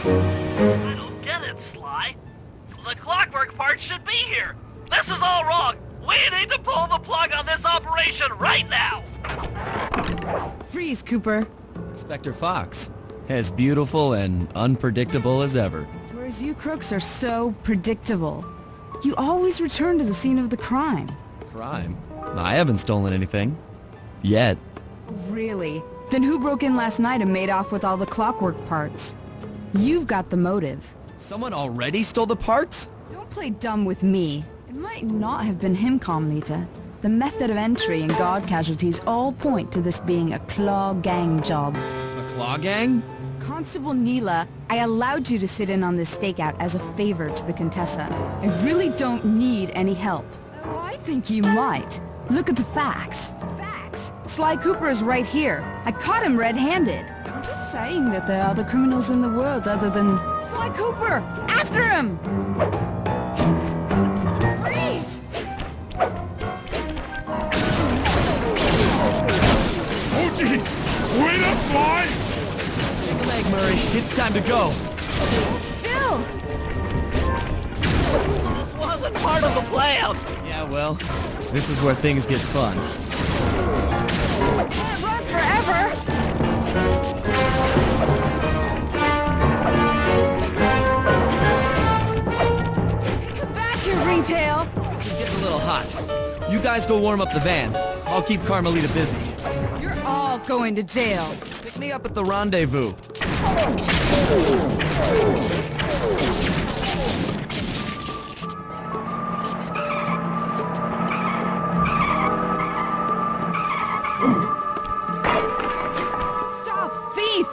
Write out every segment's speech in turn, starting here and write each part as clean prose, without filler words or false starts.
I don't get it, Sly. The Clockwerk part should be here. This is all wrong. We need to pull the plug on this operation right now. Freeze, Cooper. Inspector Fox. As beautiful and unpredictable as ever. Whereas you crooks are so predictable. You always return to the scene of the crime. Crime? I haven't stolen anything. Yet. Really? Then who broke in last night and made off with all the Clockwerk parts? You've got the motive. Someone already stole the parts? Don't play dumb with me. It might not have been him, Carmelita. The method of entry and guard casualties all point to this being a Klaww Gang job. A Klaww Gang? Constable Neela, I allowed you to sit in on this stakeout as a favor to the Contessa. I really don't need any help. Oh, I think you might. Look at the facts. Facts? Sly Cooper is right here. I caught him red-handed. I'm just saying that there are other criminals in the world other than... Sly Cooper! After him! Freeze! Oh, jeez! Wait up, Sly! Take a leg, Murray. It's time to go. Still! This wasn't part of the plan. Yeah, well, this is where things get fun. I can't run forever! Come back here, Ringtail! This is getting a little hot. You guys go warm up the van. I'll keep Carmelita busy. You're all going to jail. Pick me up at the rendezvous. Stop, thief!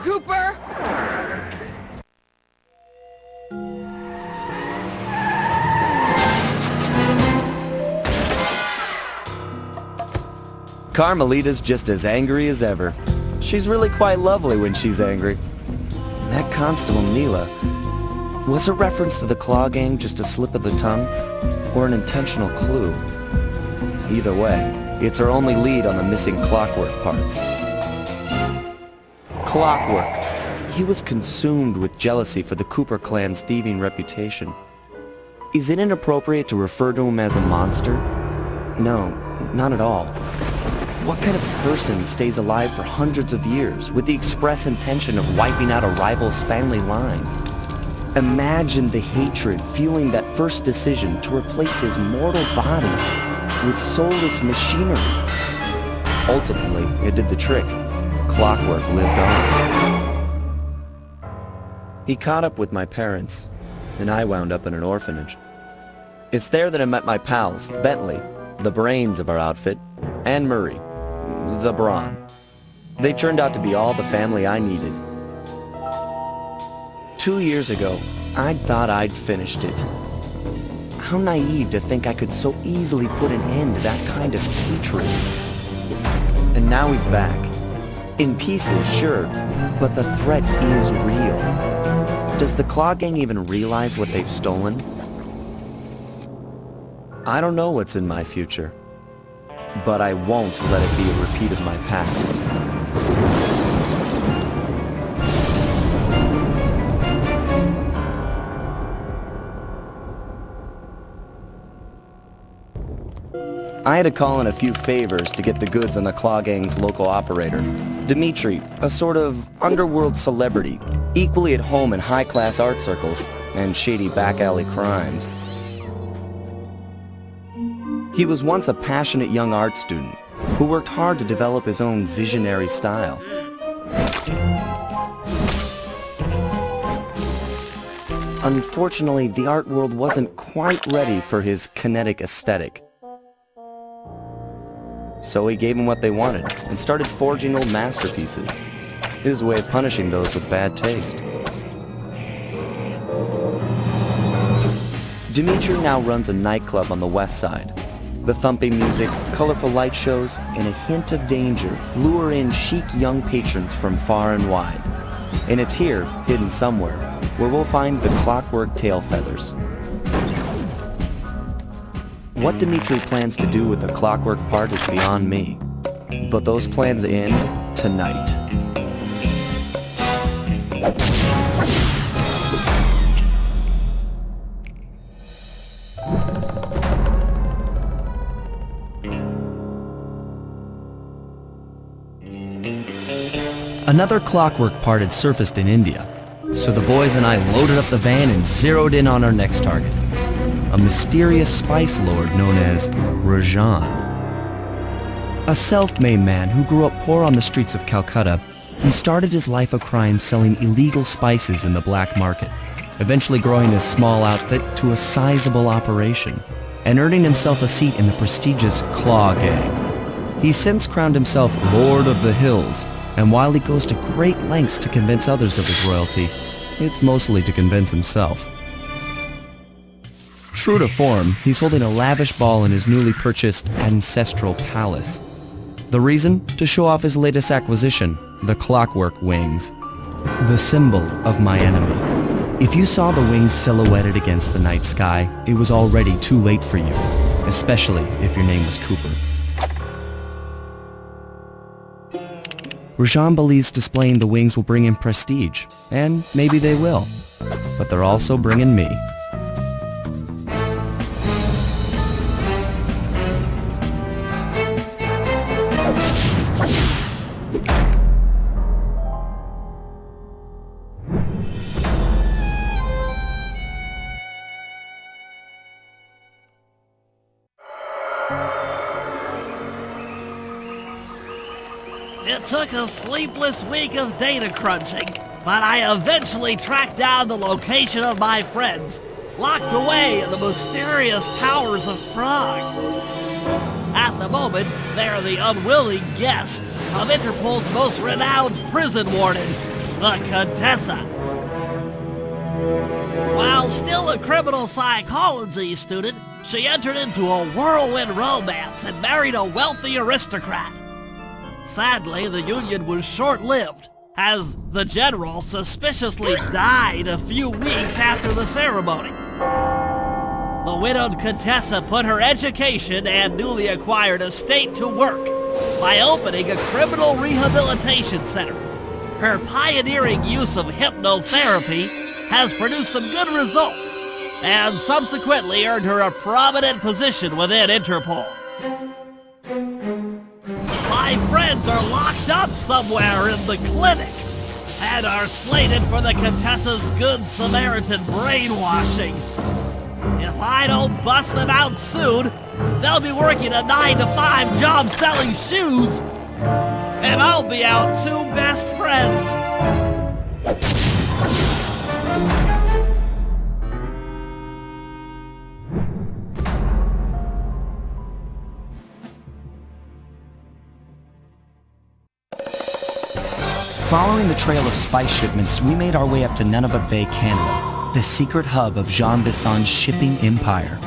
Cooper! Carmelita's just as angry as ever. She's really quite lovely when she's angry. That Constable Neela, was a reference to the Klaww Gang just a slip of the tongue, or an intentional clue? Either way, it's her only lead on the missing Clockwerk parts. Clockwerk. He was consumed with jealousy for the Cooper clan's thieving reputation. Is it inappropriate to refer to him as a monster? No, not at all. What kind of person stays alive for hundreds of years with the express intention of wiping out a rival's family line? Imagine the hatred fueling that first decision to replace his mortal body with soulless machinery. Ultimately, it did the trick. Clockwerk lived on. He caught up with my parents, and I wound up in an orphanage. It's there that I met my pals, Bentley, the brains of our outfit, and Murray, the brawn. They turned out to be all the family I needed. 2 years ago, I thought I'd finished it. How naive to think I could so easily put an end to that kind of hatred. And now he's back. In pieces, sure, but the threat is real. Does the Klaww Gang even realize what they've stolen? I don't know what's in my future, but I won't let it be a repeat of my past. I had to call in a few favors to get the goods on the Klaww Gang's local operator, Dimitri, a sort of underworld celebrity, equally at home in high-class art circles and shady back-alley crimes. He was once a passionate young art student who worked hard to develop his own visionary style. Unfortunately, the art world wasn't quite ready for his kinetic aesthetic. So he gave them what they wanted and started forging old masterpieces. His way of punishing those with bad taste. Dmitri now runs a nightclub on the west side. The thumping music, colorful light shows, and a hint of danger lure in chic young patrons from far and wide. And it's here, hidden somewhere, where we'll find the Clockwerk tail feathers. What Dmitri plans to do with the Clockwerk part is beyond me. But those plans end tonight. Another Clockwerk part had surfaced in India, so the boys and I loaded up the van and zeroed in on our next target, a mysterious spice lord known as Rajan. A self-made man who grew up poor on the streets of Calcutta, he started his life of crime selling illegal spices in the black market, eventually growing his small outfit to a sizable operation, and earning himself a seat in the prestigious Klaww Gang. He's since crowned himself Lord of the Hills, and while he goes to great lengths to convince others of his royalty, it's mostly to convince himself. True to form, he's holding a lavish ball in his newly purchased ancestral palace. The reason? To show off his latest acquisition, the Clockwerk wings. The symbol of my enemy. If you saw the wings silhouetted against the night sky, it was already too late for you, especially if your name was Cooper. Rajan believes displaying the wings will bring him prestige, and maybe they will, but they're also bringing me. It took a sleepless week of data crunching, but I eventually tracked down the location of my friends, locked away in the mysterious towers of Prague. At the moment, they're the unwilling guests of Interpol's most renowned prison warden, the Contessa. While still a criminal psychology student, she entered into a whirlwind romance and married a wealthy aristocrat. Sadly, the union was short-lived, as the general suspiciously died a few weeks after the ceremony. The widowed Contessa put her education and newly acquired estate to work by opening a criminal rehabilitation center. Her pioneering use of hypnotherapy has produced some good results, and subsequently earned her a prominent position within Interpol. My friends are locked up somewhere in the clinic and are slated for the Contessa's Good Samaritan brainwashing. If I don't bust them out soon, they'll be working a 9-to-5 job selling shoes, and I'll be out two best friends. Following the trail of spice shipments, we made our way up to Nunavut Bay, Canada, the secret hub of Jean Bisson's shipping empire.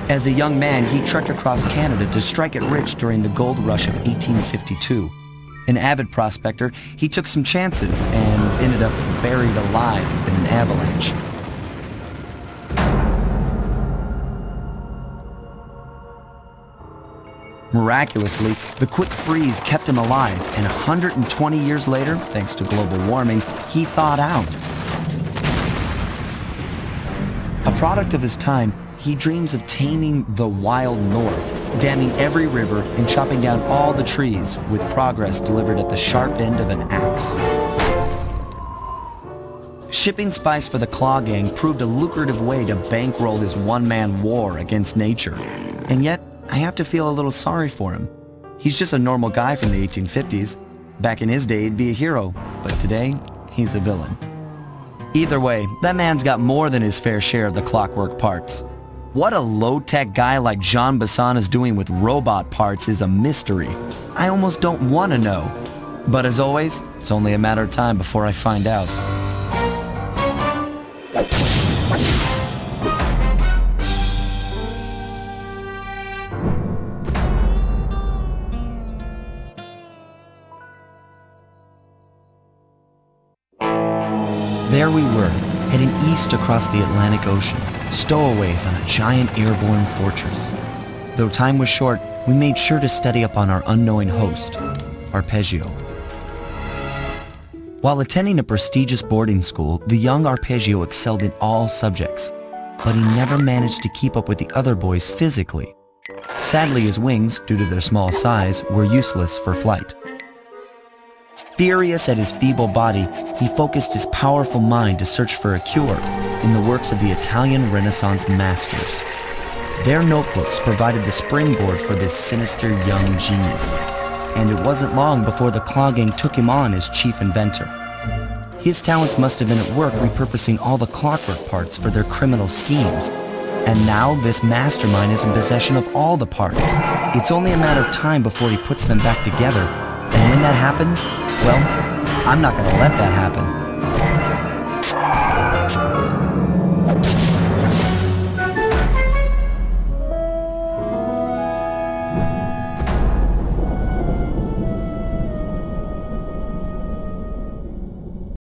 As a young man, he trekked across Canada to strike it rich during the gold rush of 1852. An avid prospector, he took some chances and ended up buried alive in an avalanche. Miraculously, the quick freeze kept him alive, and 120 years later, thanks to global warming, he thawed out. A product of his time, he dreams of taming the wild north, damming every river and chopping down all the trees, with progress delivered at the sharp end of an axe. Shipping spice for the Klaww Gang proved a lucrative way to bankroll his one-man war against nature, and yet, I have to feel a little sorry for him. He's just a normal guy from the 1850s. Back in his day, he'd be a hero, but today, he's a villain. Either way, that man's got more than his fair share of the Clockwerk parts. What a low-tech guy like Jean Bassan is doing with robot parts is a mystery. I almost don't want to know. But as always, it's only a matter of time before I find out. There we were, heading east across the Atlantic Ocean, stowaways on a giant airborne fortress. Though time was short, we made sure to study up on our unknowing host, Arpeggio. While attending a prestigious boarding school, the young Arpeggio excelled in all subjects, but he never managed to keep up with the other boys physically. Sadly, his wings, due to their small size, were useless for flight. Furious at his feeble body, he focused his powerful mind to search for a cure in the works of the Italian Renaissance masters. Their notebooks provided the springboard for this sinister young genius, and it wasn't long before the Klaww Gang took him on as chief inventor. His talents must have been at work repurposing all the Clockwerk parts for their criminal schemes, and now this mastermind is in possession of all the parts. It's only a matter of time before he puts them back together, and when that happens, well, I'm not gonna let that happen.